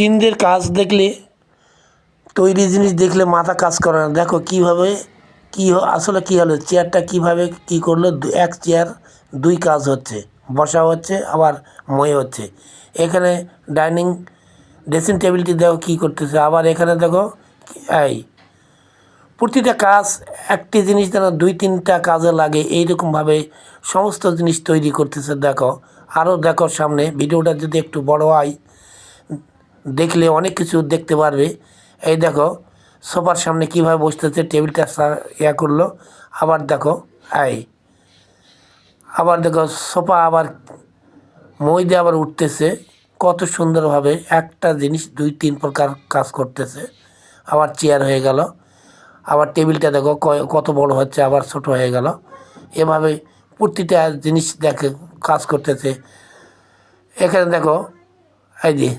চীনদের কাজ দেখলে, তৈরি জিনিস দেখলে মাথা কাজ করে না। দেখো কীভাবে আসলে কী হলো, চেয়ারটা কীভাবে কী করলো, এক চেয়ার দুই কাজ হচ্ছে, বসা হচ্ছে আবার মই হচ্ছে। এখানে ডাইনিং ড্রেসিং টেবিলটি দেখো কী করতেছে, আবার এখানে দেখো এই প্রতিটা কাজ একটি জিনিস যেন দুই তিনটা কাজে লাগে, এইরকমভাবে সমস্ত জিনিস তৈরি করতেছে। দেখো আরও দেখো সামনে, ভিডিওটা যদি একটু বড় হয় দেখলে অনেক কিছু দেখতে পারবে। এই দেখো সোফার সামনে কীভাবে বসতেছে, টেবিলটা করলো, আবার দেখো আবার দেখো সোফা আবার মই দিয়ে আবার উঠতেছে, কত সুন্দরভাবে একটা জিনিস দুই তিন প্রকার কাজ করতেছে। আবার চেয়ার হয়ে গেল, আবার টেবিলটা দেখো কত বড় হচ্ছে, আবার ছোট হয়ে গেল। এভাবে প্রতিটা জিনিস দেখে কাজ করতেছে। এখানে দেখো এই যে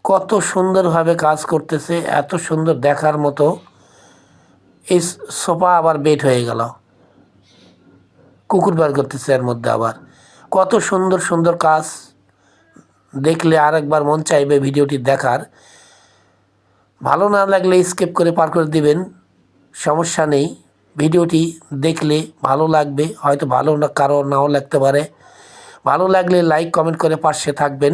কত সুন্দরভাবে কাজ করতেছে, এত সুন্দর দেখার মতো। এই সোফা আবার বেড হয়ে গেল, কুকুর বার করতেছে এর মধ্যে। আবার কত সুন্দর সুন্দর কাজ, দেখলে আরেকবার মন চাইবে ভিডিওটি দেখার। ভালো না লাগলে স্কিপ করে পার করে দিবেন, সমস্যা নেই। ভিডিওটি দেখলে ভালো লাগবে, হয়তো ভালো না কারো নাও লাগতে পারে। ভালো লাগলে লাইক কমেন্ট করে পাশে থাকবেন।